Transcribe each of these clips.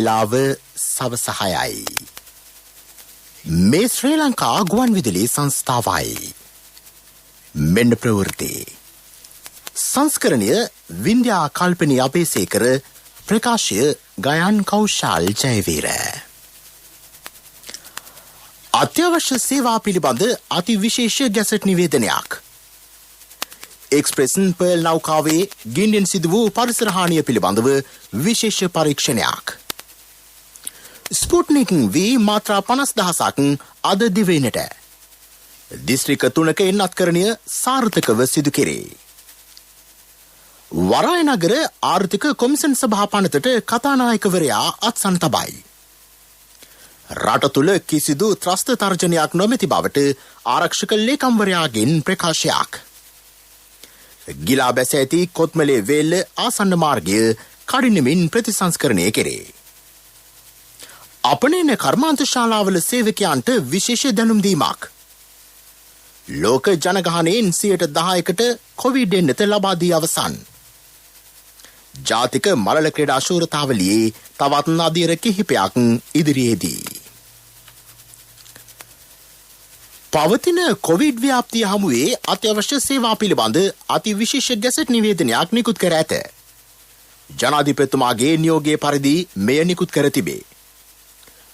වේලාව සවස 6යි. මේ ශ්‍රී ලංකා ගුවන් විදුලි සංස්ථාවයි. මෙන්න ප්‍රවෘත්ති. සංස්කරණය වින්ද්‍යා කල්පනී අබේසේකර, ප්‍රකාශය ගයන් කෞශල් ජයවීර. අත්‍යවශ්‍ය සේවා පිළිබඳ අතිවිශේෂ ගැසට් නිවේදනයක්. එක්ස්ප්‍රෙස් පර්ල් නෞකාවේ ගින්නෙන් සිදු වූ පරිසර හානිය පිළිබඳව විශේෂ පරීක්ෂණයක්. ස්පුට්නික් V මාත්‍රා 50,000ක් අද දිවයිනට. දිස්ත්‍රික්ක 3ක එන්නත්කරණය සාර්ථකව සිදු කෙරේ. වරාය නගර ආර්ථික කොමිසම් සභා පනතට කතානායකවරයා අත්සන් තබයි. රට තුළ කිසිදු ත්‍රස්ත තර්ජනයක් නොමැති බවට ආරක්ෂක ලේකම්වරයාගෙන් ප්‍රකාශයක්. ගිලා බැස ඇති කොත්මලේ වේල්ල ආසන්න මාර්ගය කඩිනමින් ප්‍රතිසංස්කරණය කෙරේ. අපනේන කර්මාන්ත ශාලාවල සේවකයන්ට විශේෂ දැනුම් දීමක්. ලෝක ජනගහනයෙන් 10%කට කොවිඩ් එන්නත ලබා දී අවසන්. ජාතික මලල ක්‍රීඩා ශූරතාවලියේ තවත් නදියර කිහිපයක් ඉදිරියේදී. පවතින කොවිඩ් ව්‍යාප්තිය හමුවේ අත්‍යවශ්‍ය සේවා පිළිබඳ අතිවිශේෂ ගැසට් නිවේදනයක් නිකුත් කර ඇත. ජනාධිපතිතුමාගේ නියෝගයේ පරිදි මෙය නිකුත් කර තිබේ.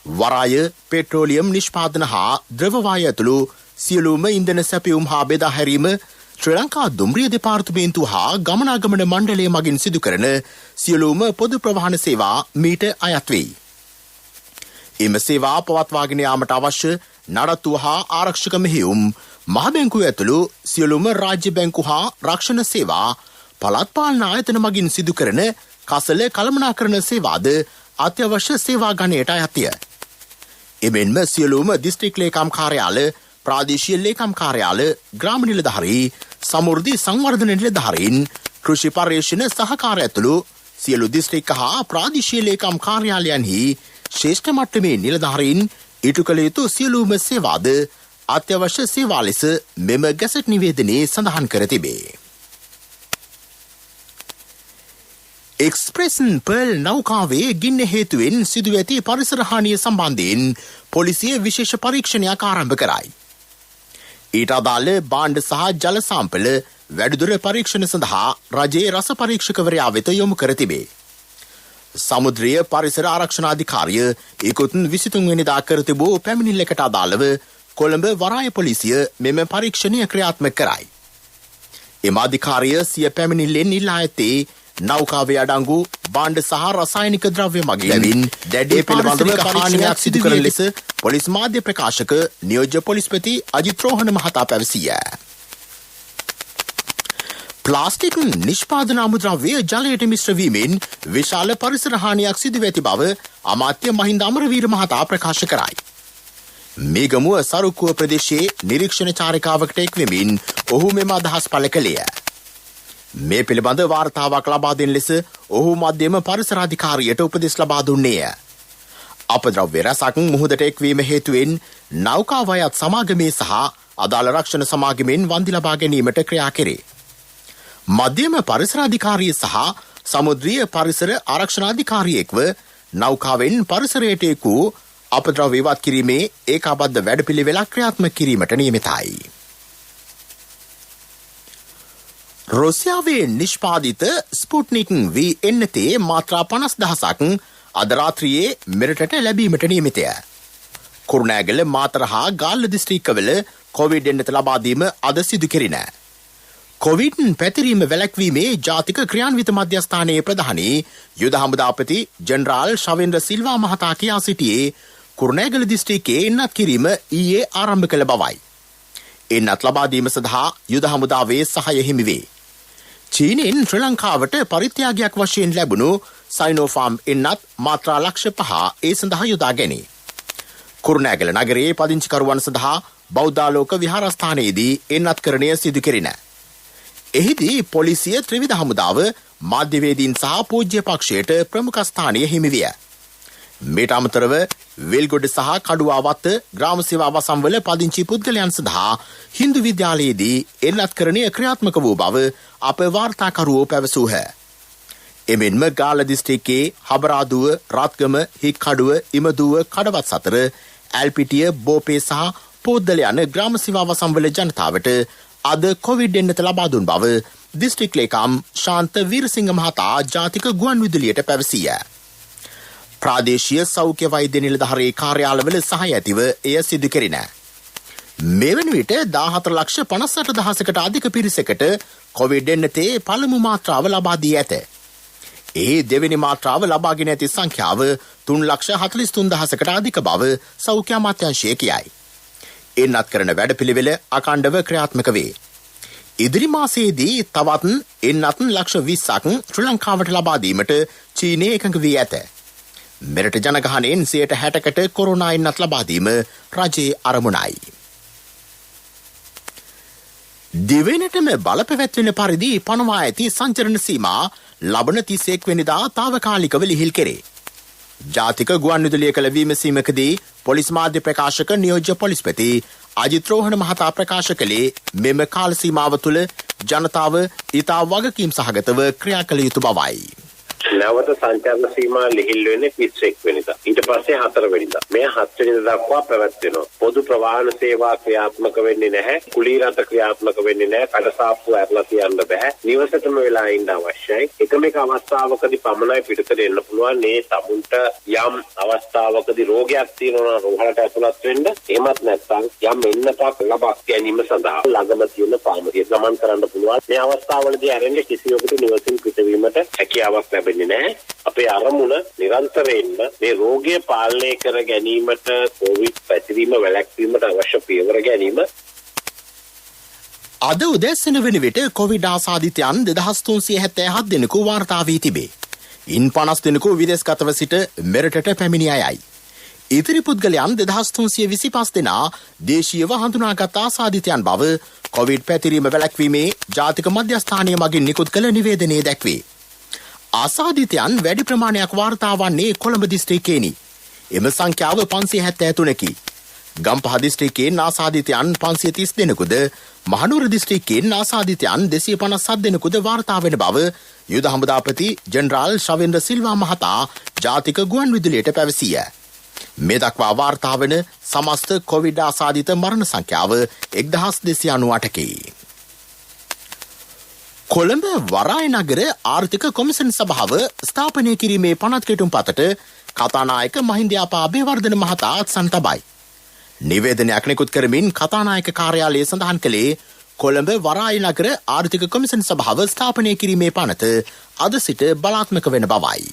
වරාය, පෙට්‍රෝලියම් නිෂ්පාදන හා ද්‍රව වායු ඇතුළු සියලුම ඉන්ධන සැපයුම් හා බෙදා හැරීම ශ්‍රී ලංකා දුම්රිය දෙපාර්තමේන්තුව හා ගමනාගමන මණ්ඩලය මගින් සිදු කරන සියලුම පොදු ප්‍රවාහන සේවා මීට අයත් වෙයි. එම සේවා පවත්වාගෙන යාමට අවශ්‍ය නඩත්තු හා ආරක්ෂක මෙහෙයුම් මහ බැංකුව ඇතුළු සියලුම රාජ්‍ය බැංකු හා රක්ෂණ සේවා පළාත් පාලන ආයතන මගින් සිදු කරන කසල කළමනාකරණ සේවාද අත්‍යවශ්‍ය සේවා ගණයට අයත්ය. එමෙන්ම සියලුම දිස්ත්‍රික් ලේකම් කාර්යාල, ප්‍රාදේශීය ලේකම් කාර්යාල, ග්‍රාම නිලධාරී, සමෘද්ධි සංවර්ධන නිලධාරීන්, කෘෂි පර්යේෂණ සහකාර ඇතුළු සියලු දිස්ත්‍රික් හා ප්‍රාදේශීය ලේකම් කාර්යාලයන්හි ශ්‍රේෂ්ඨ මට්ටමේ නිලධාරීන් ඉටු කළ යුතු සියලුම සේවාද අත්‍යවශ්‍ය සේවා ලෙස මෙම ගැසට් නිවේදනයේ සඳහන් කර තිබේ. එක්ස්ප්‍රෙස් පර්ල් නෞකාවේ ගින්න හේතුවෙන් සිදුව ඇති පරිසර හානිය සම්බන්ධයෙන් පොලිසිය විශේෂ පරීක්ෂණයක් ආරම්භ කරයි. ඊට අදාළ භාණ්ඩ සහ ජල සාම්පල වැඩිදුර පරීක්ෂණ සඳහා රජයේ රස පරීක්ෂකවරයා වෙත යොමු කර තිබේ. සමුද්‍රීය පරිසර ආරක්ෂණ අධිකාරිය ඉකුත් 23 වෙනිදා කර තිබූ පැමිණිල්ලකට අදාළව කොළඹ වරාය පොලිසිය මෙම පරීක්ෂණය ක්‍රියාත්මක කරයි. එම අධිකාරිය සිය පැමිණිල්ලෙන් ඉල්ලා ඇත්තේ නෞකාවේ අඩංගු භාණ්ඩ සහ රසායනික ද්‍රව්‍ය මගින් දැඩි පිළිබඳව පරීක්ෂණයක් සිදු කරන ලෙස පොලිස් මාධ්‍ය ප්‍රකාශක නියෝජ්‍ය පොලිස්පති අජිත් රෝහණ මහතා පැවසිය. ප්ලාස්ටික් නිෂ්පාදන අමුද්‍රව්‍ය ජලයට මිශ්‍ර වීමෙන් විශාල පරිසර හානියක් සිදු වෙති බව අමාත්‍ය මහින්ද අමරවීර මහතා ප්‍රකාශ කරයි. මේගමුව සරුක්කුව ප්‍රදේශයේ නිරීක්ෂණ චාරිකාවකට එක්වෙමින් ඔහු මෙම අදහස් පළ කළේය. මේ පිළිබඳ වාර්තාවක් ලබා දෙන ලෙස ඔහු මධ්‍යම පරිසර අධිකාරියට උපදෙස් ලබා දුන්නේය. අපද්‍රව්‍ය රසක් මුහුදට එක්වීම හේතුවෙන් නෞකාව අයත් සමාගමේ සහ අදාළ රක්ෂණ සමාගමෙන් වන්දි ලබා ගැනීමට ක්‍රියා කෙරේ. මධ්‍යම පරිසර අධිකාරිය සහ සමුද්‍රීය පරිසර ආරක්ෂණ අධිකාරියෙක්ව නෞකාවෙන් පරිසරයට එක් වූ අපද්‍රව්‍ය ඉවත් කිරීමේ ඒකාබද්ධ වැඩපිළිවෙලක් ක්‍රියාත්මක කිරීමට නියමිතයි. රුසියාවේ නිෂ්පාදිත ස්පුට්නික් V එන්නතේ මාත්‍රා 50,000ක් අද රාත්‍රියේ මෙරටට ලැබීමට නියමිතය. කුරුණෑගල, මාතර හා ගාල්ල දිස්ත්‍රික්කවල කොවිඩ් එන්නත ලබා දීම අද සිදු කෙරිණ. කොවිඩ් පැතිරීම වැළැක්වීමේ ජාතික ක්‍රියාන්විත මධ්‍යස්ථානයේ ප්‍රධානී යුද හමුදාපති ජෙනරාල් ශවේන්ද්‍ර සිල්වා මහතා කියා සිටියේ කුරුණෑගල දිස්ත්‍රික්කයේ එන්නත් කිරීම ඊයේ ආරම්භ කළ බවයි. එන්නත් ලබා දීම සඳහා යුද හමුදාවේ සහාය හිමි වේ. චීනෙන් ශ්‍රී ලංකාවට පරිත්‍යාගයක් වශයෙන් ලැබුණු සයිනෝෆාම් එන්නත් මාත්‍රා ලක්ෂ 5 ඒ සඳහා යොදා ගැනේ. කුරුණෑගල නගරයේ පදිංචිකරුවන් සඳහා බෞද්ධාලෝක විහාරස්ථානයේදී එන්නත්කරණය සිදු කෙරිණ. එහිදී පොලිසිය, ත්‍රිවිධ හමුදාව, මාධ්‍යවේදීන් සහ පූජ්‍ය පක්ෂයට ප්‍රමුඛ ස්ථානය හිමි විය. මේට අමතරව වෙල්ගොඩ සහ කඩුවාවත්ත ග්‍රාම සේවා වසම්වල පදිංචි පුද්ගලයන් සඳහා හින්දු විද්‍යාලයේදී එන්නත්කරණය ක්‍රියාත්මක වූ බව අප වාර්තාකරුවෝ පැවසූහ. එමෙන්ම ගාල්ල දිස්ත්‍රික්කයේ හබරාදුව, රත්ගම, හික්කඩුව, ඉමදුව, කඩවත් සතර, ඇල්පිටිය, බෝපේ සහ පෝද්දල යන ග්‍රාම සේවා වසම්වල ජනතාවට අද කොවිඩ් එන්නත ලබා දුන් බව දිස්ත්‍රික් ලේකම් ශාන්ත වීරසිංහ මහතා ජාතික ගුවන් විදුලියට පැවසීය. ප්‍රාදේශීය සෞඛ්‍ය වෛද්‍ය නිලධාරී කාර්යාලවල සහාය ඇතිව එය සිදු කෙරිණ. මේ වන විට 14,58,000කට අධික පිරිසකට කොවිඩ් එන්නතේ පළමු මාත්‍රාව ලබා දී ඇත. ඒ දෙවෙනි මාත්‍රාව ලබාගෙන ඇති සංඛ්‍යාව 3,43,000කට අධික බව සෞඛ්‍ය අමාත්‍යාංශය කියයි. එන්නත් කරන වැඩපිළිවෙල අඛණ්ඩව ක්‍රියාත්මක වේ. ඉදිරි මාසයේදී තවත් එන්නත් 20,000ක් ශ්‍රී ලංකාවට ලබා දීමට චීනය එකඟ වී ඇත. මෙරට ජනගහනයෙන් 60%කට කොරෝනා එන්නත් ලබා දීම රජයේ අරමුණයි. දිවෙනටම බලපැවැත්වෙන පරිදි පනවා ඇති සංචරණ සීමා ලබන 31 වෙනිදා తాවකාලිකව ලිහිල් කෙරේ. ජාතික ගුවන් විදුලිය කළ විමසීමකදී පොලිස් මාධ්‍ය ප්‍රකාශක නියෝජ්‍ය පොලිස්පති අජිත් රෝහණ මහතා ප්‍රකාශ කළේ මෙම කාල සීමාව තුළ ජනතාව ඉතා වගකීම් සහගතව ක්‍රියා කළ යුතු බවයි. නැවත සංචාරන සීමා ලිහිල් වෙන්නේ 31 වෙනිදා. ඊට පස්සේ 4 වෙනිදා. මේ 7 වෙනිදා දක්වා පැවැත්වෙනවා. පොදු ප්‍රවාහන සේවා ක්‍රියාත්මක වෙන්නේ නැහැ. කුලී රථ ක්‍රියාත්මක වෙන්නේ නැහැ. කඩසාප්පු ඇරලා තියන්න බෑ. නිවසටම වෙලා ඉන්න අවශ්‍යයි. එකම එක අවස්ථාවකදී පමණයි පිටතට එන්න පුළුවන්. මේ තමුන්ට යම් අවස්ථාවකදී රෝගයක් තියෙනවා නම් රෝහලට ඇතුළත් වෙන්න. එහෙමත් නැත්නම් යම් එන්නතක් ලබා ගැනීම සඳහා ළඟම තියෙන පාමරිය ගමන් කරන්න පුළුවන්. මේ අවස්ථාවවලදී ඇරෙන්නේ කිසිවෙකුට නිවසින් පිටවීමට හැකියාවක් ලැබෙන්නේ නැහැ. අපේ අරමුණ නිරන්තරයෙන්ම මේ රෝගය පාලනය කර ගැනීමට කොවිඩ් පැතිරීම වැළැක්වීමට අවශ්‍ය පියවර ගැනීම. අද උදැසන වන විට කොවිඩ් ආසාදිතයන් 2377 දෙනෙකු වාර්තා වී තිබේ. ඉන් 50 දෙනෙකු විදේශගතව සිට මෙරටට පැමිණි අයයි. ඉතිරි පුද්ගලයන් 2325 දෙනා දේශීයව හඳුනාගත් ආසාදිතයන් බව කොවිඩ් පැතිරීම වැළැක්වීමේ ජාතික මධ්‍යස්ථානය මගින් නිකුත් කළ නිවේදනයේ දැක්වේ. ආසාදිතයන් වැඩි ප්‍රමාණයක් වාර්තා වන්නේ කොළඹ දිස්ත්‍රික්කයේනි. එම සංඛ්‍යාව 573කි. ගම්පහ දිස්ත්‍රික්කයෙන් ආසාදිතයන් 530 දෙනෙකුද, මහනුවර දිස්ත්‍රික්කයෙන් ආසාදිතයන් 257 දෙනෙකුද වාර්තා වෙන බව යුද හමුදාපති ජෙනරාල් ශවෙන්ද්‍ර සිල්වා මහතා ජාතික ගුවන් විදුලියට පැවසීය. මේ දක්වා වාර්තා වන සමස්ත කොවිඩ් ආසාදිත මරණ සංඛ්‍යාව 1298කි. කොළඹ වරාය නගර ආර්ථික කොමිසන් සභාව ස්ථාපනය කිරීමේ පනත් කෙටුම්පතට කතානායක මහින්දයාපා අබේවර්ධන මහතා අත්සන් තබයි. නිවේදනයක් නිකුත් කරමින් කතානායක කාර්යාලය සඳහන් කළේ කොළඹ වරාය නගර ආර්ථික කොමිසන් සභාව ස්ථාපනය කිරීමේ පනත අද සිට බලාත්මක වෙන බවයි.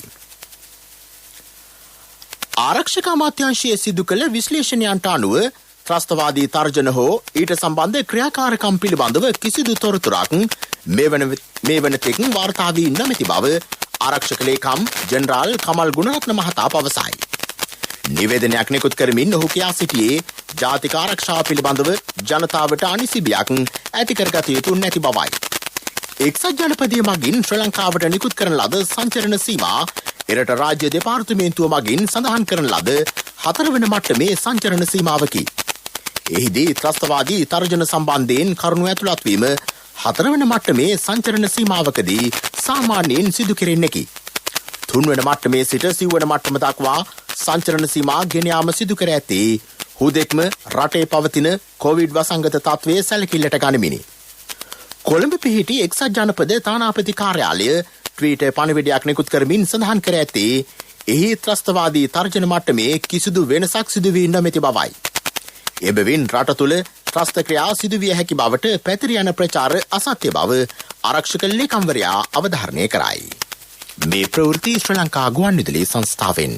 ආරක්ෂක අමාත්‍යාංශයේ සිදු කළ විශ්ලේෂණයන්ට අනුව ත්‍රස්තවාදී තර්ජන හෝ ඊට සම්බන්ධ ක්‍රියාකාරකම් පිළිබඳව කිසිදු තොරතුරක් මේ වන තෙක් වාර්තා වී නොමැති බව ආරක්ෂක ලේකම් ජෙනරාල් කමල් ගුණරත්න මහතා පවසයි. නිවේදනයක් නිකුත් කරමින් ඔහු කියා සිටියේ ජාතික ආරක්ෂාව පිළිබඳව ජනතාවට අනිසිබියක් ඇති කරගත යුතු නැති බවයි. එක්සත් ජනපදයේ මගින් ශ්‍රී ලංකාවට නිකුත් කරන ලද සංචරණ සීමා එරට රාජ්‍ය දෙපාර්තමේන්තුව මගින් සඳහන් කරන ලද 4 වන මට්ටමේ සංචරණ සීමාවකි. එහිදී ත්‍රස්තවාදී තර්ජන සම්බන්ධයෙන් කරුණු ඇතුළත් වීම 4 වන මට්ටමේ සංචරණ සීමාවකදී සාමාන්‍යයෙන් සිදු කෙරෙන්නකි. 3 වන මට්ටමේ සිට 9 වන මට්ටම දක්වා සංචරණ සීමා ගෙන යාම සිදු කර ඇත්තේ හුදෙක්ම රටේ පවතින කොවිඩ් වසංගත තත්ත්වය සැලකිල්ලට ගනිමිනි. කොළඹ පිහිටි එක්සත් ජනපද තානාපති කාර්යාලය ට්වීට් පණිවිඩයක් නිකුත් කරමින් සඳහන් කර ඇත්තේ එහි ත්‍රස්තවාදී තර්ජන මට්ටමේ කිසිදු වෙනසක් සිදු වී නොමැති බවයි. එබැවින් රට තුළ ත්‍රස්ත ක්‍රියා සිදුවිය හැකි බවට පැතිර යන ප්‍රචාර අසත්‍ය බව ආරක්ෂක ලේකම්වරයා අවධාරණය කරයි. මේ ප්‍රවෘත්ති ශ්‍රී ලංකා ගුවන් විදුලි සංස්ථාවෙන්.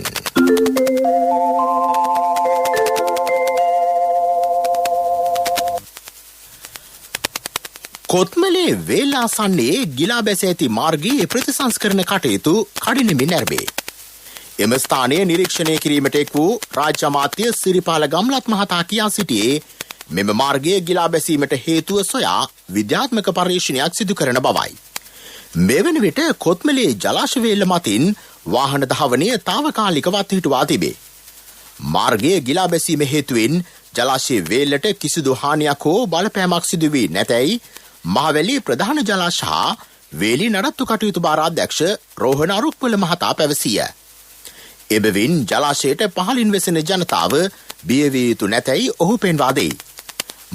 කොත්මලේ වේලාසන්නේ ගිලා බැස ඇති මාර්ගයේ ප්‍රතිසංස්කරණ කටයුතු කඩිනමින් නැරඹේ. එම ස්ථානය නිරීක්ෂණය කිරීමට එක් වූ රාජ්‍ය අමාත්‍ය සිරිපාල ගම්ලත් මහතා කියා සිටියේ මෙම මාර්ගයේ ගිලා බැසීමට හේතුව සොයා විද්‍යාත්මක පර්යේෂණයක් සිදු කරන බවයි. මෙවන විට කොත්මලේ ජලාශ වේල මතින් වාහන ධාවනය తాවකාලිකව අත්හිටුවා තිබේ. මාර්ගයේ ගිලා බැසීම හේතුවෙන් ජලාශයේ වේලට කිසිදු හානියක් හෝ බලපෑමක් සිදු වී නැතැයි මහවැලි ප්‍රධාන ජලාශ හා වේලි නඩත්තු කටයුතු භාර අධ්‍යක්ෂ රෝහණ අරුක්පොළ මහතා පැවසිය. එබැවින් ජලාශයට පහළින් වෙසෙන ජනතාව බියවිය යුතු නැතැයි ඔහු පෙන්වා දෙයි.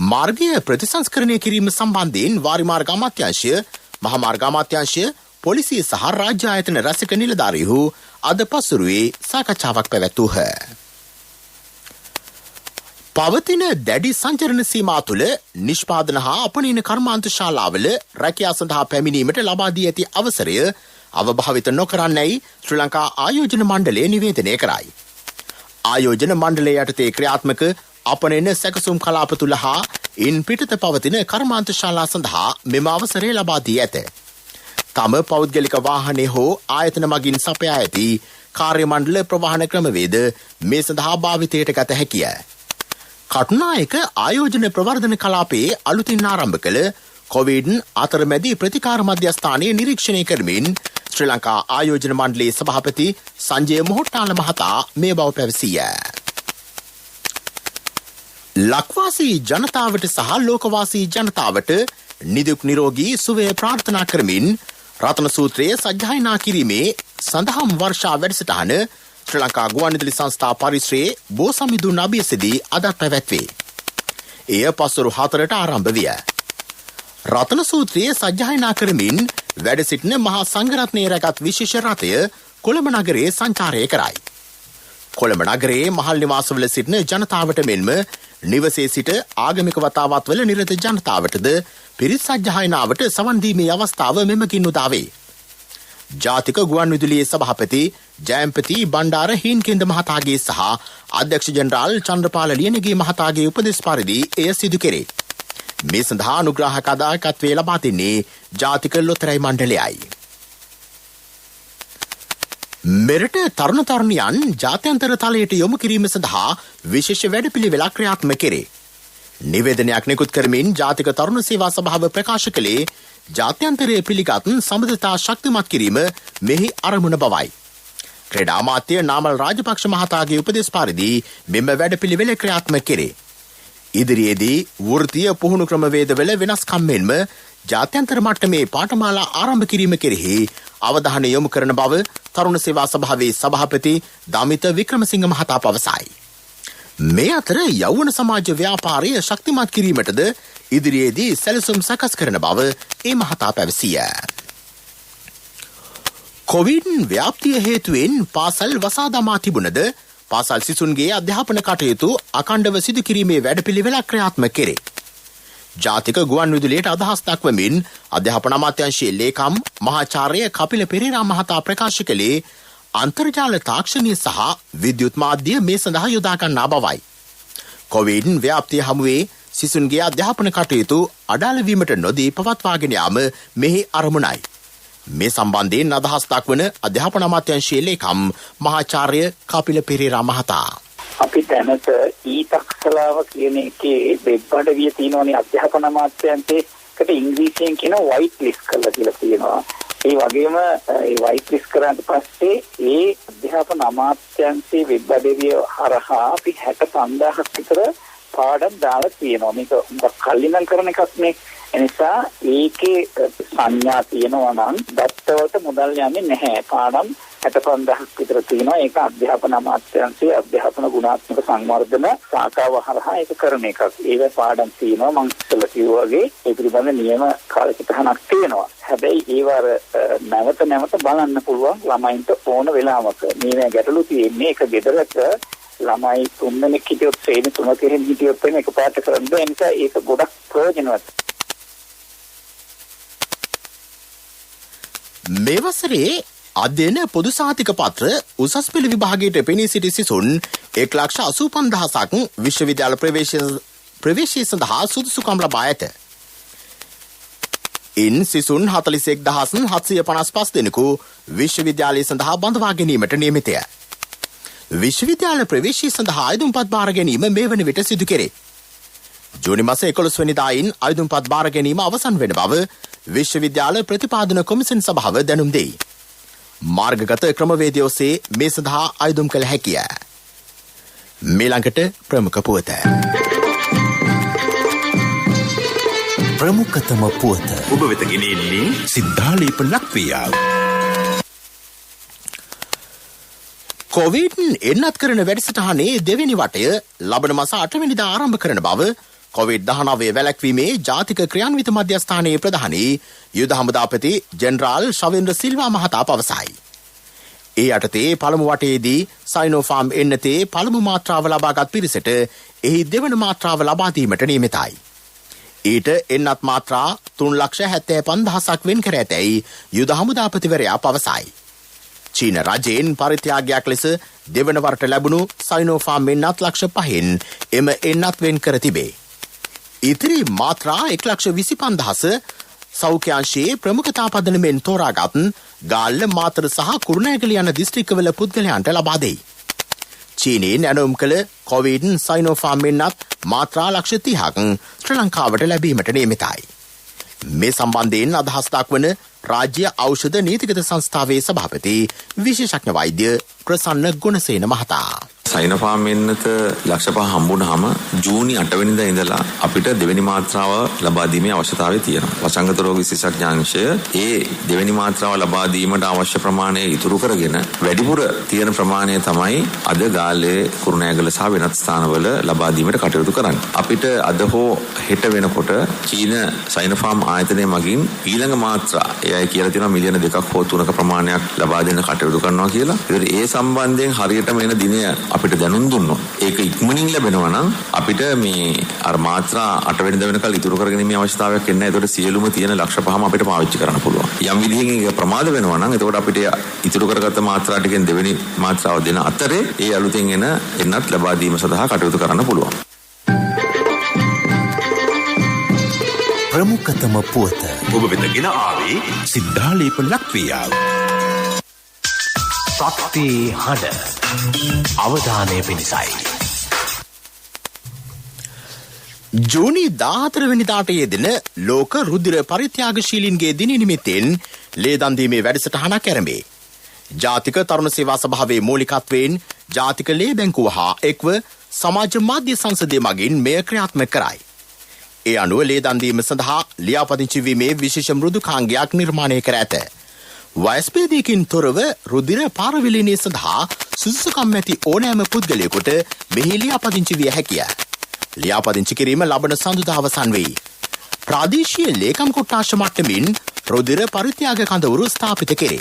මාර්ගය ප්‍රතිසංස්කරණය කිරීම සම්බන්ධයෙන් වාරිමාර්ග අමාත්‍යාංශය, මහාමාර්ග අමාත්‍යාංශය, පොලිසිය සහ රාජ්‍ය ආයතන රැසක නිලධාරීහු අද පසුරුවේ සාකච්ඡාවක් පැවැත්වූහ. පවතින දැඩි සංචරණ සීමා තුළ නිෂ්පාදන හා අපනයන කර්මාන්ත ශාලාවල රැකියා සඳහා පැමිණීමට ලබා දී ඇති අවසරය අවභාවිත නොකරන්නයි ශ්‍රී ලංකා ආයෝජන මණ්ඩලය නිවේදනය කරයි. ආයෝජන මණ්ඩලය යටතේ ක්‍රියාත්මක අපනයන සැකසුම් කලාප තුළ හා ඉන් පිටත පවතින කර්මාන්ත ශාලා සඳහා මෙම අවසරය ලබා දී ඇත. තම පෞද්ගලික වාහනය හෝ ආයතන මගින් සපයා ඇති කාර්ය මණ්ඩල ප්‍රවාහන ක්‍රමවේද මේ සඳහා භාවිතයට ගත හැකිය. කටුනායක ආයෝජන ප්‍රවර්ධන කලාපයේ අලුතින් ආරම්භ කළ කොවිඩ් අතරමැදි ප්‍රතිකාර මධ්‍යස්ථානයේ නිරීක්ෂණය කරමින් ශ්‍රී ලංකා ආයෝජන මණ්ඩලයේ සභාපති සංජය මොහොට්ටාල මහතා මේ බව පැවසීය. ලක්වාසී ජනතාවට සහ ලෝකවාසී ජනතාවට නිදුක් නිරෝගී සුවය ප්‍රාර්ථනා කරමින් රතන සූත්‍රයේ සජ්ජායනා කිරීමේ සඳහම් වර්ෂා වැඩසටහන ශ්‍රී ලංකා ගුවන්විදුලි සංස්ථා පරිශ්‍රයේ බෝසමිඳුන් අභියසදී අදත් පැවැත්වේ. එය පසුරු 4ට ආරම්භ විය. රතන සූත්‍රයේ සජ්ජායනා කරමින් වැඩ සිටින මහා සංඝරත්නයේ රැගත් විශේෂ රථය කොළඹ නගරයේ සංචාරය කරයි. කොළඹ නගරයේ මහල් නිවාසවල සිටින ජනතාවට මෙන්ම නිවසේ සිට ආගමික වතාවත්වල නිරත ජනතාවටද පිරිත් සජ්ජායනාවට සවන් දීමේ අවස්ථාව මෙමකින් උදාවේ. ජාතික ගුවන්විදුලියේ සභාපති ජයම්පති බණ්ඩාර හීන්කෙන්ද මහතාගේ සහ අධ්‍යක්ෂ ජෙනරාල් චන්ද්‍රපාල ලියනගේ මහතාගේ උපදෙස් පරිදි එය සිදු කෙරේ. මේ සඳහා අනුග්‍රාහක අදායකත්වය ලබා දෙන්නේ ජාතික ලොතරැයි මණ්ඩලයයි. මෙරට තරුණ තරුණියන් ජාත්‍යන්තර තලයට යොමු කිරීම සඳහා විශේෂ වැඩපිළිවෙලක් ක්‍රියාත්මක කෙරේ. නිවේදනයක් නිකුත් කරමින් ජාතික තරුණ සේවා සභාව ප්‍රකාශ කළේ ජාත්‍යන්තරයේ පිළිගත් සම්බන්ධතා ශක්තිමත් කිරීම මෙහි අරමුණ බවයි. ක්‍රීඩා අමාත්‍ය නාමල් රාජපක්ෂ මහතාගේ උපදෙස් පරිදි මෙම වැඩපිළිවෙල ක්‍රියාත්මක කෙරේ. ඉදිරියේදී වෘත්තීය පුහුණු ක්‍රමවේදවල වෙනස්කම් මෙන්ම ජාත්‍යන්තර මට්ටමේ පාඨමාලා ආරම්භ කිරීම කෙරෙහි අවධානය යොමු කරන බව තරුණ සේවා සභාවේ සභාපති දමිත වික්‍රමසිංහ මහතා පවසයි. මේ අතර යෞවන සමාජ ව්‍යාපාරය ශක්තිමත් කිරීමටද ඉදිරියේදී සැලසුම් සකස් කරන බව ඒ මහතා පැවසීය. කොවිඩ් ව්‍යාප්තිය හේතුවෙන් පාසල් වසා දමා තිබුණද පාසල් සිසුන්ගේ අධ්‍යාපන කටයුතු අඛණ්ඩව සිදු කිරීමේ වැඩපිළිවෙලක් ක්‍රියාත්මක කෙරේ. ජාතික ගුවන්විදුලියට අදහස් දක්වමින් අධ්‍යාපන අමාත්‍යාංශයේ ලේකම් මහාචාර්ය කපිල පෙරේරා මහතා ප්‍රකාශ කළේ අන්තර්ජාල තාක්ෂණය සහ විද්‍යුත් මාධ්‍ය මේ සඳහා යොදා ගන්නා බවයි. කොවිඩ් ව්‍යාප්තිය හමුවේ සිසුන්ගේ අධ්‍යාපන කටයුතු අඩාල වීමට නොදී පවත්වාගෙන යාම මෙහි අරමුණයි. මේ සම්බන්ධයෙන් අදහස් දක්වන අධ්‍යාපන අමාත්‍යාංශයේ ලේකම් මහාචාර්ය කපිල පෙරේරා මහතා අපි දැනට ඊතක්සලාව කියන එකේ වෙබ් අඩවිය තියෙනවනේ අධ්‍යාපන අමාත්‍යාංශයේකට ඉංග්‍රීසියෙන් කියන වයිට් ලිස්ට් කරලා කියලා තියෙනවා. ඒ වගේම ඒ වයිට් ලිස්ට් කරාට පස්සේ ඒ අධ්‍යාපන අමාත්‍යාංශයේ වෙබ් අඩවිය හරහා අපි 65000ක් විතර පාඩම් දාලා තියෙනවා. මේක කල්ලිනම් කරන එකක් නේ. එනිසා ඒකේ සංඥා තියෙනවා නම් දත්තවලට මුදල් යන්නේ නැහැ. පාඩම් 65000ක් විතර තියෙනවා. ඒක අධ්‍යාපන අමාත්‍යාංශයේ අධ්‍යාපන ගුණාත්මක සංවර්ධන ශාඛාව හරහා ඒක කරන එකක්. ඒක පාඩම් තියෙනවා. මම ඉස්සෙල්ලා කිව්වා වගේ ඒ පිළිබඳ නියම කාලසටහනක් තියෙනවා. හැබැයි ඒවර නැවත බලන්න පුළුවන් ළමයින්ට ඕන වෙලාවක. මේ ගැටලු තියෙන්නේ එක ගෙදරක ළමයි 3 දෙනෙක් හිටියොත් ශ්‍රේණි 3ක හිටියොත් වෙන එකපාරට කරන්න බෑ. ඒ නිසා ඒක ගොඩක් ප්‍රයෝජනවත්. මේ වසරේ අධ්‍යයන පොදු සහතික පත්‍ර උසස් පෙළ විභාගයට පෙනී සිටි සිසුන් 1,85,000ක් විශ්වවිද්‍යාල ප්‍රවේශය සඳහා සුදුසුකම් ලබා ඇත. ඉන් සිසුන් 41,755 දෙනෙකු විශ්වවිද්‍යාලය සඳහා බඳවා ගැනීමට නියමිතය. විශ්වවිද්‍යාල ප්‍රවේශය සඳහා අයදුම්පත් බාර ගැනීම මේ වන විට සිදු කෙරේ. ජූනි මාස 11 වෙනිදායින් අයදුම්පත් බාර ගැනීම අවසන් වෙන බව විශ්වවිද්‍යාල ප්‍රතිපාදන කොමිසම් සභාව දැනුම් දෙයි. මාර්ගගත ක්‍රමවේදය ඔස්සේ මේ සඳහා අයදුම් කළ හැකිය. මේ ළඟට ප්‍රමුඛ පුවත. ප්‍රමුඛතම පුවත ඔබ වෙත ගෙනෙන්නේ සිද්ධාලේප ලක්වියාව. කොවිඩ් එන්නත් කරන වැඩසටහනේ දෙවෙනි වටය ලබන මාස 8 වෙනිදා ආරම්භ කරන බව කොවිඩ්-19 වැළැක්වීමේ ජාතික ක්‍රියාන්විත මධ්‍යස්ථානයේ ප්‍රධානී යුද හමුදාපති ජෙනරාල් ශවේන්ද්‍ර සිල්වා මහතා පවසයි. ඒ යටතේ පළමු වටයේදී සයිනෝෆාම් එන්නතේ පළමු මාත්‍රාව ලබාගත් පිරිසට එහි දෙවන මාත්‍රාව ලබා දීමට නියමිතයි. ඊට එන්නත් මාත්‍රා 3,75,000ක් වෙන් කර ඇතැයි යුද හමුදාපතිවරයා පවසයි. චීන රජයෙන් පරිත්‍යාගයක් ලෙස දෙවන වරට ලැබුණු සයිනෝෆාම් එන්නත් 5,00,000න් එම එන්නත් වෙන් කර තිබේ. ඉතිරි මාත්‍රා 1,25,000 සෞඛ්‍යාංශයේ ප්‍රමුඛතා පදනමෙන් තෝරාගත් ගාල්ල මාතර සහ කුරුණෑගල යන දිස්ත්‍රික්කවල පුද්ගලයන්ට ලබා දෙයි. චීනයෙන් ඇනවුම් කළ කොවිඩ් සයිනෝෆාම් එන්නත් මාත්‍රා 30,000ක් ශ්‍රී ලංකාවට ලැබීමට නියමිතයි. මේ සම්බන්ධයෙන් අදහස් දක්වන රාජ්‍ය ඖෂධ නීතිගත සංස්ථාවේ සභාපති විශේෂඥ වෛද්‍ය ප්‍රසන්න ගුණසේන මහතා සයිනෝෆාම් එන්නත 5,00,000 හම්බුනහම ජූනි 8 වෙනිදා ඉඳලා අපිට දෙවෙනි මාත්‍රාව ලබා දීමේ අවශ්‍යතාවය තියෙනවා. වසංගත රෝග විශේෂඥාංශය ඒ දෙවෙනි මාත්‍රාව ලබා දීමට අවශ්‍ය ප්‍රමාණය ඉතුරු කරගෙන වැඩිපුර තියෙන ප්‍රමාණය තමයි අද ගාල්ලේ කුරුණෑගල සහ වෙනත් ස්ථානවල ලබා දීමට කටයුතු කරන්නේ. අපිට අද හෝ හෙට වෙනකොට චීන සයිනෝෆාම් ආයතනය මගින් ඊළඟ මාත්‍රා එයයි කියලා තියෙනවා මිලියන 2ක් හෝ 3ක ප්‍රමාණයක් ලබා දෙන්න කටයුතු කරනවා කියලා. ඒ සම්බන්ධයෙන් හරියටම එන දිනය අපිට දැනුම් දුන්නොත් ඒක ඉක්මනින් ලැබෙනවා නම් අපිට මේ අර මාත්‍රා 8 වෙනිදා වෙනකල් ඉතුරු කරගෙන මේ අවශ්‍යතාවයක් එන්නේ නැහැ. ඒතකොට සියලුම තියෙන 5,00,000ම අපිට පාවිච්චි කරන්න පුළුවන්. යම් විදිහකින් ඒක ප්‍රමාද වෙනවා නම් එතකොට අපිට ඉතුරු කරගත්ත මාත්‍රා ටිකෙන් දෙවෙනි මාත්‍රාව දෙන අතරේ ඒ අලුතෙන් එන එන්නත් ලබා දීම සඳහා කටයුතු කරන්න පුළුවන්. ප්‍රමුඛතම පුවත ඔබ වෙත ගෙන ආවේ සිද්ධාලේප ලක්වියාව. සත්‍ය හඬ අවධානය පිණිසයි. ජූනි 14 වෙනිදාට යෙදෙන ලෝක රුධිර පරිත්‍යාගශීලීන්ගේ දින නිමිත්තෙන් ලේදන් දීමේ වැඩසටහනක් ආරම්භේ. ජාතික තරුණ සේවා සභාවේ මූලිකත්වයෙන් ජාතික ලේ බැංකුව හා එක්ව සමාජ මාධ්‍ය සංසදය මගින් මෙය ක්‍රියාත්මක කරයි. ඒ අනුව ලේදන් දීම සඳහා ලියාපදිංචි වීමේ විශේෂ මෘදුකාංගයක් නිර්මාණය කර ඇත. වයස්භේදයකින් තොරව රුධිර පාරවිලීනය සඳහා සුදුසුකම් ඇති ඕනෑම පුද්ගලයෙකුට මෙහි ලියාපදිංචි විය හැකිය. ලියාපදිංචි කිරීම ලබන සඳුදා අවසන් වෙයි. ප්‍රාදේශීය ලේකම් කොට්ටාශ මට්ටමින් රුධිර පරිත්‍යාග කඳවුරු ස්ථාපිත කෙරේ.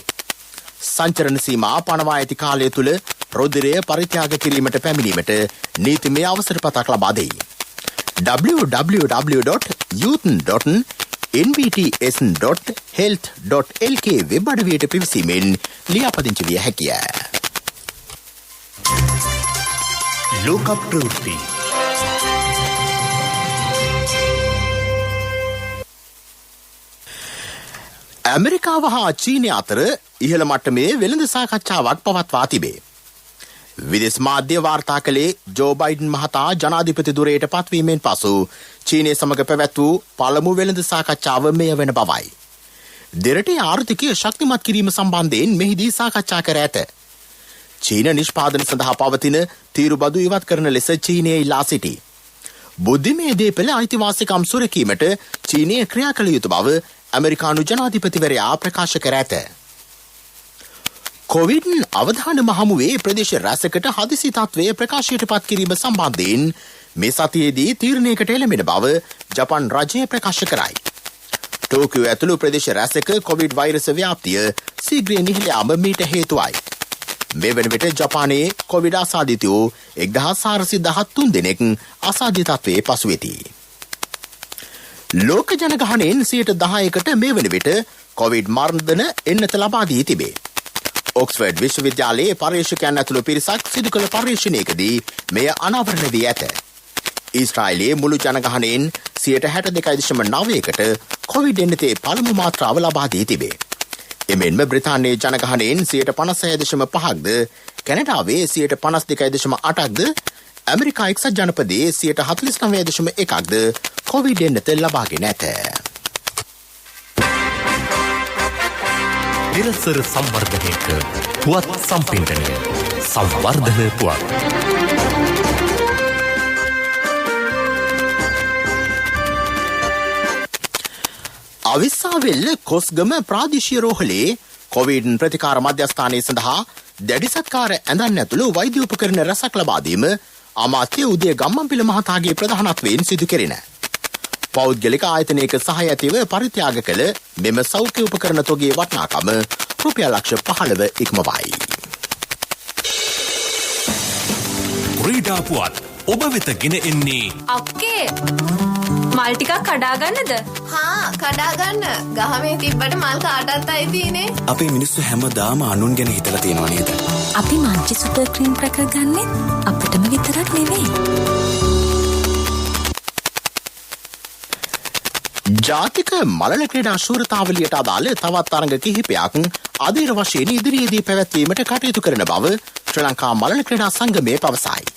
සංචරණ සීමා පනවා ඇති කාලය තුළ රුධිරය පරිත්‍යාග කිරීමට පැමිණීමට නීතිමය අවසරපතක් ලබා දෙයි. www.youth.nbts.health.lk වෙබ් අඩවියට පිවිසීමෙන් ලියාපදිංචි විය හැකිය. ලෝක ප්‍රවෘත්ති ඇමරිකාව හා චීනය අතර ඉහළ මට්ටමේ වෙළඳ සාකච්ඡාවක් පවත්වා තිබේ. විදේශ මාධ්‍ය වාර්තා කළේ ජෝ බයිඩන් මහතා ජනාධිපති ධුරයට පත්වීමෙන් පසු චීනය සමග පැවැත් වූ පළමු වෙළඳ සාකච්ඡාව මෙය වන බවයි. දෙරටේ ආර්ථිකය ශක්තිමත් කිරීම සම්බන්ධයෙන් මෙහිදී සාකච්ඡා කර ඇත. චීන නිෂ්පාදන සඳහා පවතින තීරුබදු ඉවත් කරන ලෙස චීනය ඉල්ලා සිටි. බුද්ධිමය දේපළ අයිතිවාසිකම් සුරැකීමට චීනය ක්‍රියා කළ යුතු බව ඇමරිකානු ජනාධිපතිවරයා ප්‍රකාශ කර ඇත. කොවිඩ් අවධාන මහමුවේ ප්‍රදේශ රැසකට හදිසි තත්ත්වය ප්‍රකාශයට පත් කිරීම සම්බන්ධයෙන් මේ සතියේදී තීරණයකට එළඹෙන බව ජපන් රජය ප්‍රකාශ කරයි. ටෝකියෝ ඇතුළු ප්‍රදේශ රැසක කොවිඩ් වෛරස ව්‍යාප්තිය ශීඝ්‍රයෙන් ඉහළ යාම මීට හේතුවයි. මේ වන විට ජපානයේ කොවිඩ් ආසාදිතයෝ 1,413 දෙනෙක් අසාධ්‍ය තත්ත්වයේ පසු වෙති. ලෝක ජනගහනයෙන් 10%කට මේ වන විට කොවිඩ් මර්ධන එන්නත ලබා දී තිබේ. ඔක්ස්ෆර්ඩ් විශ්වවිද්‍යාලයේ පර්යේෂකයන් ඇතුළු පිරිසක් සිදු කළ පර්යේෂණයකදී මෙය අනාවරණ වී ඇත. ඊශ්‍රායලයේ මුළු ජනගහනයෙන් 62.9%කට කොවිඩ් එන්නතේ පළමු මාත්‍රාව ලබා දී තිබේ. එමෙන්ම බ්‍රිතාන්‍යයේ ජනගහනයෙන් 56.5%ක්ද, කැනඩාවේ 52.8%ක්ද, ඇමරිකා එක්සත් ජනපදයේ 49.1%ක්ද කොවිඩ් එන්නත ලබාගෙන ඇත. නිරසර සංවර්ධනයක පුවත් සම්පින්ඩනය සංවර්ධන පුවත්. අවිස්සාවෙල්ල කොස්ගම ප්‍රාදේශීය රෝහලේ කොවිඩ් ප්‍රතිකාර මධ්‍යස්ථානයේ සඳහා දැඩි සත්කාර ඇඳන් ඇතුළු වෛද්‍ය උපකරණ රැසක් ලබා දීම අමාත්‍ය උදය ගම්මන්පිල මහතාගේ ප්‍රධානත්වයෙන් සිදු කෙරින. පෞද්ගලික ආයතනයක සහය ඇතිව පරිත්‍යාග කළ මෙම සෞඛ්‍ය උපකරණ තොගේ වටිනාකම රුපියල් ලක්ෂ 15 ඉක්මවයි. ක්‍රීඩා පුවත් ඔබ වෙත ගෙන එන්නේ අක්කේ මල් ටිකක් කඩා ගන්නද? හා කඩා ගන්න. ගහමේ තිබ්බට මල් කාටවත් අයිතිනේ. අපේ මිනිස්සු හැමදාම අනුන් ගැන හිතලා තියෙනවා නේද? අපි මංචි සුපර් ක්‍රීම් පැක ගන්නෙ අපිටම විතරක් නෙවෙයි. ජාතික මලල ක්‍රීඩා ශූරතාවලියට අදාළ තවත් තරඟ කිහිපයක් අධීර වශයෙන් ඉදිරියේදී පැවැත්වීමට කටයුතු කරන බව ශ්‍රී ලංකා මලල ක්‍රීඩා සංගමය පවසයි.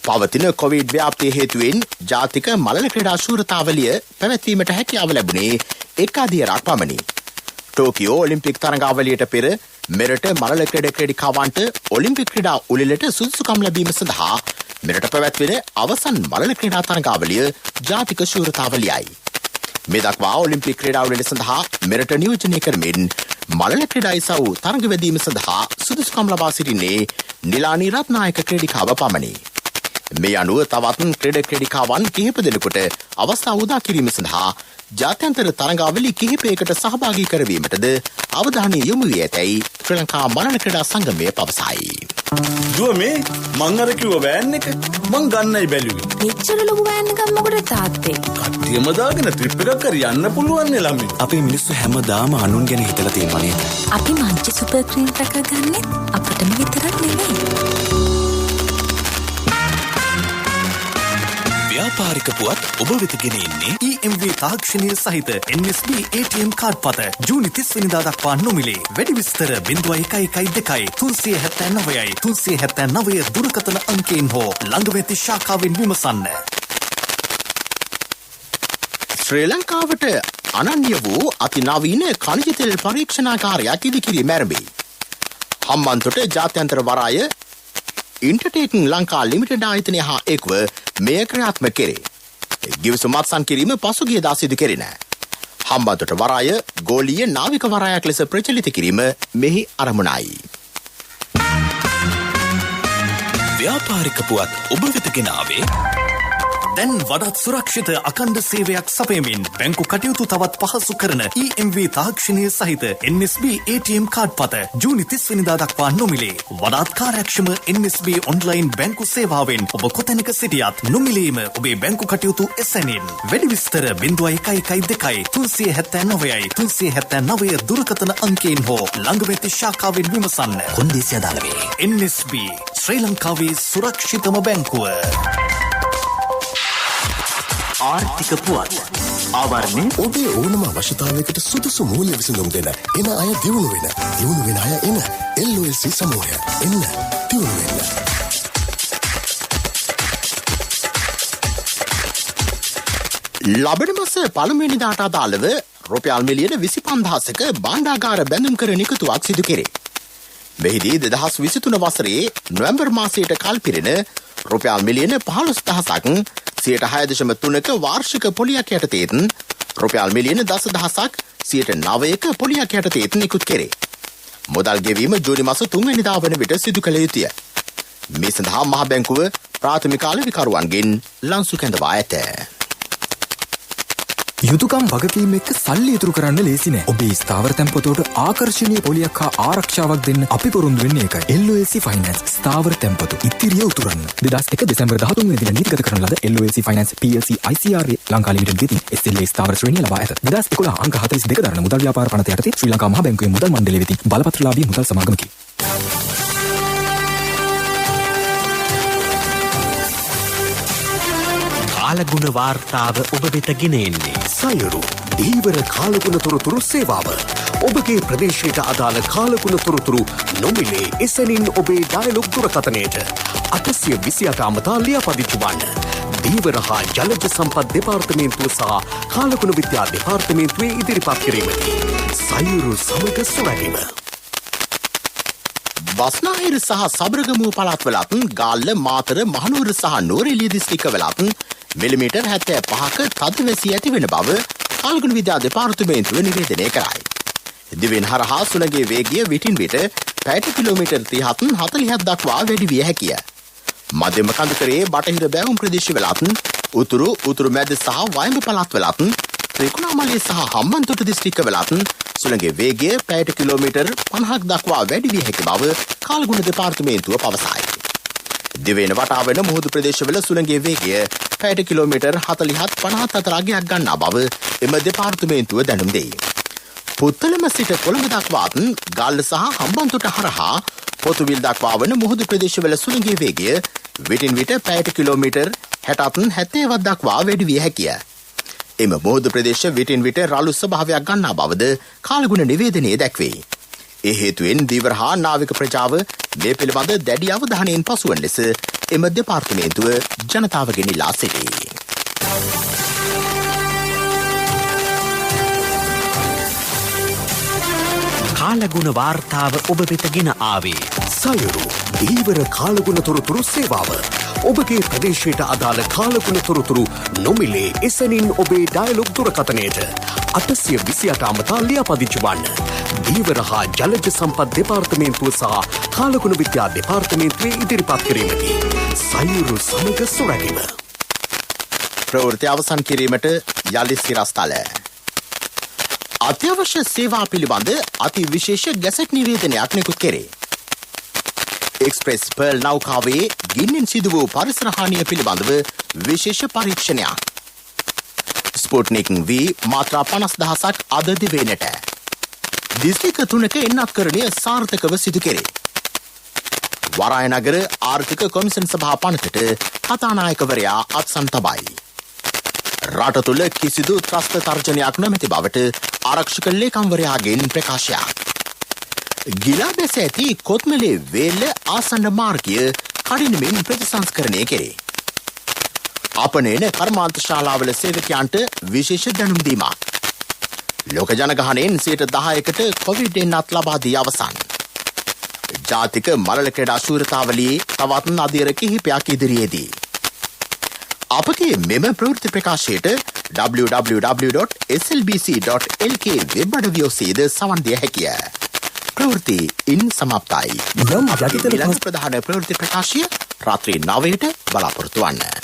පවතින කොවිඩ් ව්‍යාප්තිය හේතුවෙන් ජාතික මලල ක්‍රීඩා ශූරතාවලිය පැවැත්වීමට හැකියාව ලැබුණේ එක් අධීරක් පමණි. ටෝකියෝ ඔලිම්පික් තරඟාවලියට පෙර මෙරට මලල ක්‍රීඩකයන්ට ඔලිම්පික් ක්‍රීඩා උළෙලට සුදුසුකම් ලැබීම සඳහා මෙරට පැවැත්වෙන අවසන් මලල ක්‍රීඩා තරඟාවලිය ජාතික ශූරතාවලියයි. මේ දක්වා ඔලිම්පික් ක්‍රීඩාවලිය සඳහා මෙරට නියෝජනය කරමින් මලල ක්‍රීඩා ඉසව් තරඟ වැදීම සඳහා සුදුසුකම් ලබා සිටින්නේ නිලානි රත්නායක ක්‍රීඩිකාව පමණි. මේ අනුව තවත් ක්‍රීඩකයන් කිහිප දෙනෙකුට අවස්ථාව උදා කිරීම සඳහා ජාත්‍යන්තර තරඟාවලි කිහිපයකට සහභාගී කරවීමටද අවධානය යොමු වී ඇතැයි ශ්‍රී ලංකා මලල ක්‍රීඩා සංගමය පවසයි. දුව මේ මං අර කිව්ව වෑන් එක මං ගන්නයි බැලුවේ. මෙච්චර ලොකු වෑන් එකක් මොකටද තාත්තේ? කට්ටියම දාගෙන ට්‍රිප් එකක් කර යන්න පුළුවන් නේ ළමයි. අපේ මිනිස්සු හැමදාම අනුන් ගැන හිතලා තියෙනවා නේද? අපි මංචි සුපර් ක්‍රීම් පැක ගන්නෙ අපිටම විතරක් නෙවෙයි. ව්‍යාපාරික පුවත් ඔබ වෙත ගෙන එන්නේ EMV තාක්ෂණීය සහිත NSB ATM කාඩ් පත ජූනි 30 වෙනිදා දක්වා නොමිලේ. වැඩි විස්තර 0112 379යි 379 දුරකථන අංකයෙන් හෝ ළඟ වෙති ශාඛාවෙන් විමසන්න. ශ්‍රී ලංකාවට අනන්‍ය වූ අතිනවීන ඛනිජ තෙල් පරීක්ෂණාගාරයක් ඉදිකිරීම ආරම්භයි. හම්බන්තොට ජාත්‍යන්තර වරාය ඉන්ටර්ටේකින් ලංකා ලිමිටඩ් ආයතනය හා එක්ව මෙය ක්‍රියාත්මක කෙරේ. ගිවිසුම් අත්සන් කිරීම පසුගියදා සිදු කෙරිණ. හම්බන්තොට වරාය ගෝලීය නාවික වරායක් ලෙස ප්‍රචලිත කිරීම මෙහි අරමුණයි. ව්‍යාපාරික පුවත් ඔබ වෙත ගෙන ආවේ දැන් වඩාත් සුරක්ෂිත අඛණ්ඩ සේවයක් සපයමින් බැංකු කටයුතු තවත් පහසු කරන EMV තාක්ෂණීය සහිත NSB ATM කාඩ් පත ජූනි 30 වෙනිදා දක්වා නොමිලේ. වඩාත් කාර්යක්ෂම NSB ඔන්ලයින් බැංකු සේවාවෙන් ඔබ කොතැනක සිටියත් නොමිලේම ඔබේ බැංකු කටයුතු එසැනින්. වැඩි විස්තර 0112 379යි 379 දුරකථන අංකයෙන් හෝ ළඟ වෙති ශාඛාවෙන් විමසන්න. කොන්දේසි අදාළ වේ. NSB ශ්‍රී ලංකාවේ සුරක්ෂිතම බැංකුව. ආර්ථික පුවත් ආවරණය ඔබේ ඕනම අවශ්‍යතාවයකට සුදුසු මූල්‍ය විසඳුම් දෙන එන අය දියුණු වෙන අය එන LOLC සමූහය එන්න දියුණු වෙන්න. ලබන මාස පළමුවෙනිදාට අදාළව රුපියල් මිලියන 25,000ක භාණ්ඩාගාර බැඳුම් කර නිකුතුවක් සිදු කෙරේ. මෙහිදී 2023 වසරේ නොවැම්බර් මාසයට කල්පිරෙන රුපියල් මිලියන 15,000ක් 6.3ක වාර්ෂික පොලියක් යටතේත් රුපියල් මිලියන 10,000ක් 9%ක පොලියක් යටතේත් නිකුත් කෙරේ. මුදල් ගෙවීම ජූනි මාස 3 වෙනිදා වන විට සිදු කළ යුතුය. මේ සඳහා මහ බැංකුව ප්‍රාථමික අලෙවිකරුවන්ගෙන් ලන්සු කැඳවා ඇත. යුතුකම් වගකීම් එක්ක සල්ලි ඉතුරු කරන්න ලේසි නෑ. ඔබේ ස්ථාවර තැන්පතෝට ආකර්ශනීය පොලියක් හා ආරක්ෂාවක් දෙන්න අපි පොරොන්දු වෙන්නේ ඒකයි. LOLC Finance ස්ථාවර තැන්පතු ඉතිරිය උතුරන්න. 2001 දෙසැම්බර් 13 වෙනිදා නීතිගත කරන ලද LOLC Finance PLC ICRA Lanka limited වෙතින් SLA ස්ථාවර ශ්‍රේණිය ලබා ඇත. 2011 අංක 42 දරන මුදල් ව්‍යාපාර පනත යටතේ ශ්‍රී ලංකා මහ බැංකුවේ මුදල් මණ්ඩලය වෙතින් බලපත්‍රලාභී මුදල් සමාගමකි. කාලගුණ වාර්තාව ඔබ වෙත ගෙන එන්නේ සයුරු දීවර කාලගුණ තොරතුරු සේවාව. ඔබගේ ප්‍රදේශයට අදාළ කාලගුණ තොරතුරු නොමිලේ එසැනින් ඔබේ ඩයලොග් දුරකථනයට 828 අමතා ලියාපදිංචි වන්න. දීවර හා ජලජ සම්පත් දෙපාර්තමේන්තුව සහ කාලගුණ විද්‍යා දෙපාර්තමේන්තුවේ ඉදිරිපත් කිරීමකි. සයුරු සමග සුවැනීම. බස්නාහිර සහ සබරගමුව පළාත්වලත් ගාල්ල මාතර මහනුවර සහ නුවරඑළිය දිස්ත්‍රික්කවලත් මිලිමීටර් 75ක තද වැසි ඇති වෙන බව කාලගුණ විද්‍යා දෙපාර්තමේන්තුව නිවේදනය කරයි. දිවෙන් හරහා සුළඟේ වේගය විටින් විට පැයට කිලෝමීටර් 30න් 40ක් දක්වා වැඩි විය හැකිය. මධ්‍යම කඳුකරේ බටහිර බැවුම් ප්‍රදේශවලත් උතුරු මැද සහ වයඹ පළාත්වලත් ත්‍රිකුණාමලය සහ හම්බන්තොට දිස්ත්‍රික්කවලත් සුළඟේ වේගය පැයට කිලෝමීටර් 50ක් දක්වා වැඩි විය හැකි බව කාලගුණ දෙපාර්තමේන්තුව පවසයි. දිවෙන වටා වෙන මුහුදු ප්‍රදේශවල සුළඟේ වේගය පැයට කිලෝමීටර් 40ත් 50ත් අතර අගයක් ගන්නා බව එම දෙපාර්තමේන්තුව දැනුම් දෙයි. පුත්තලම සිට කොළඹ දක්වාත් ගල්ල සහ හම්බන්තොට හරහා පොතුවිල් දක්වා වන මුහුදු ප්‍රදේශවල සුළඟේ වේගය විටින් විට පැයට කිලෝමීටර් 60ත් 70ක් දක්වා වැඩි විය හැකිය. එම මුහුදු ප්‍රදේශ විටින් විට රළු ස්වභාවයක් ගන්නා බවද කාලගුණ නිවේදනයේ දැක්වේ. ඒ හේතුවෙන් දීවර හා නාවික ප්‍රජාව මේ පිළිබඳ දැඩි අවධානයෙන් පසුවන ලෙස එම දෙපාර්තමේන්තුව ජනතාවගෙන් ඉල්ලා සිටියි. කාලගුණ වාර්තාව ඔබ වෙත ගෙන ආවේ සයුරු දීවර කාලගුණ තොරතුරු සේවාව. ඔබගේ ප්‍රදේශයට අදාළ කාලගුණ තොරතුරු නොමිලේ එසැනින් ඔබේ ඩයලොග් දුරකථනයට 828 අමතා ලියාපදිංචි වන්න. දීවර හා ජලජ සම්පත් දෙපාර්තමේන්තුව සහ කාලගුණ විද්‍යා දෙපාර්තමේන්තුවේ ඉදිරිපත් කිරීමකි. සයුරු සමග සුරැකීම. ප්‍රවෘත්ති අවසන් කිරීමට යලි සිරස්තල. අත්‍යවශ්‍ය සේවා පිළිබඳ අති විශේෂ ගැසට් නිවේදනයක් නිකුත් කෙරේ. එක්ස්ප්‍රෙස් පර්ල් නෞකාවේ ගින්නෙන් සිදු වූ පරිසර හානිය පිළිබඳව විශේෂ පරීක්ෂණයක්. ස්පුට්නික් V මාත්‍රා 50,000ක් අද දිවෙනට. දිස්ත්‍රික්ක 3ක එන්නත්කරණය සාර්ථකව සිදු කෙරේ. වරායනගර ආර්ථික කොමිසම් සභා පනතට කතානායකවරයා අත්සන් තබයි. රට තුළ කිසිදු ත්‍රස්ත තර්ජනයක් නොමැති බවට ආරක්ෂක ලේකම්වරයාගෙන් ප්‍රකාශයක්. ගිලා බැස ඇති කොත්මලේ වේල්ල ආසන්න මාර්ගය කඩිනමින් ප්‍රතිසංස්කරණය කෙරේ. අපනේන කර්මාන්ත ශාලාවල සේවකයන්ට විශේෂ දැනුම් දීමක්. ලෝක ජනගහනයෙන් 10%කට කොවිඩ් එන්නත් ලබා දී අවසන්. ජාතික මලල ක්‍රීඩා ශූරතාවලියේ තවත් අධීර කිහිපයක් ඉදිරියේදී. අපගේ මෙම ප්‍රවෘත්ති ප්‍රකාශයට www.slbc.lk වෙබ් අඩවිය ඔස්සේද සවන් දිය හැකිය. ප්‍රවෘත්ති ඉන් සමාප්තයි. ඊළඟ ප්‍රධාන ප්‍රවෘත්ති ප්‍රකාශය රාත්‍රී 9ට බලාපොරොත්තු වන්න.